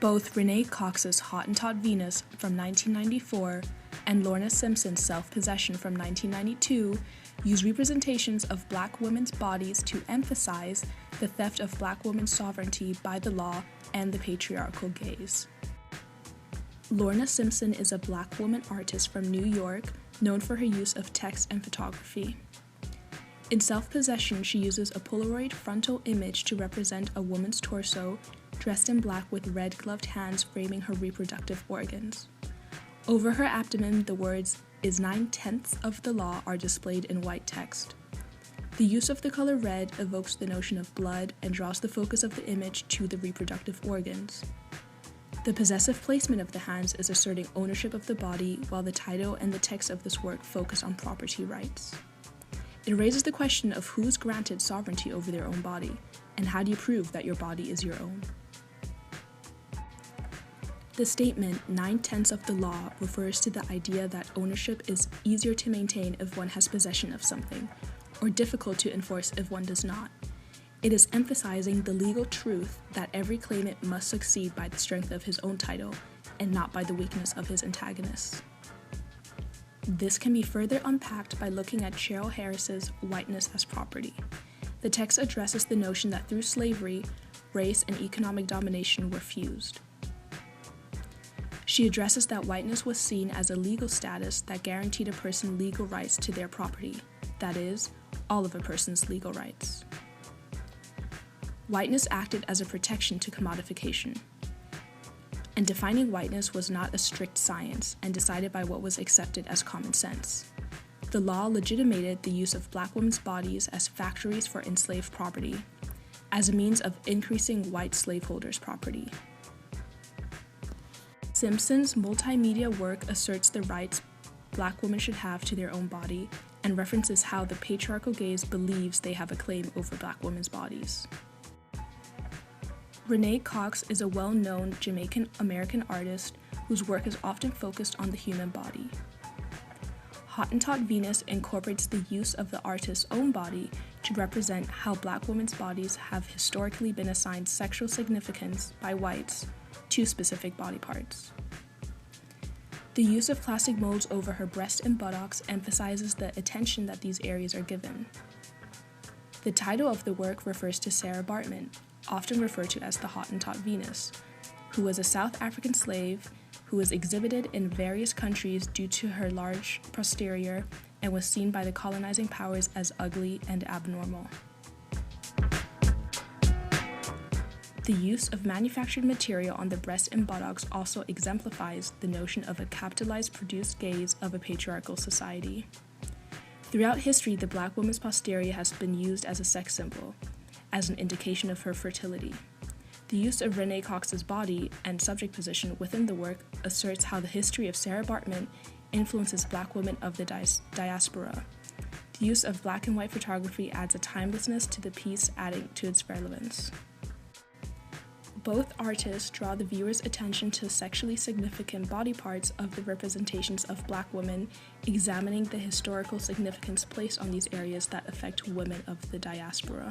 Both Renee Cox's Hottentot Venus from 1994 and Lorna Simpson's Self-Possession from 1992 use representations of Black women's bodies to emphasize the theft of Black women's sovereignty by the law and the patriarchal gaze. Lorna Simpson is a Black woman artist from New York, known for her use of text and photography. In Self-Possession, she uses a Polaroid frontal image to represent a woman's torso, dressed in black with red-gloved hands framing her reproductive organs. Over her abdomen, the words, "is 9/10 of the law" are displayed in white text. The use of the color red evokes the notion of blood and draws the focus of the image to the reproductive organs. The possessive placement of the hands is asserting ownership of the body, while the title and the text of this work focus on property rights. It raises the question of who's granted sovereignty over their own body, and how do you prove that your body is your own? The statement, 9/10 of the law, refers to the idea that ownership is easier to maintain if one has possession of something, or difficult to enforce if one does not. It is emphasizing the legal truth that every claimant must succeed by the strength of his own title, and not by the weakness of his antagonists. This can be further unpacked by looking at Cheryl Harris's Whiteness as Property. The text addresses the notion that through slavery, race and economic domination were fused. She addresses that whiteness was seen as a legal status that guaranteed a person legal rights to their property, that is, all of a person's legal rights. Whiteness acted as a protection to commodification. And defining whiteness was not a strict science and decided by what was accepted as common sense. The law legitimated the use of Black women's bodies as factories for enslaved property, as a means of increasing white slaveholders' property. Simpson's multimedia work asserts the rights Black women should have to their own body and references how the patriarchal gaze believes they have a claim over Black women's bodies. Renee Cox is a well-known Jamaican-American artist whose work is often focused on the human body. Hottentot Venus incorporates the use of the artist's own body to represent how Black women's bodies have historically been assigned sexual significance by whites to specific body parts. The use of plastic molds over her breast and buttocks emphasizes the attention that these areas are given. The title of the work refers to Sarah Bartman, often referred to as the Hottentot Venus, who was a South African slave who was exhibited in various countries due to her large posterior and was seen by the colonizing powers as ugly and abnormal. The use of manufactured material on the breast and buttocks also exemplifies the notion of a capitalized produced gaze of a patriarchal society. Throughout history, the Black woman's posterior has been used as a sex symbol, as an indication of her fertility. The use of Renee Cox's body and subject position within the work asserts how the history of Sarah Bartman influences Black women of the diaspora. The use of black and white photography adds a timelessness to the piece, adding to its relevance. Both artists draw the viewer's attention to sexually significant body parts of the representations of Black women, examining the historical significance placed on these areas that affect women of the diaspora.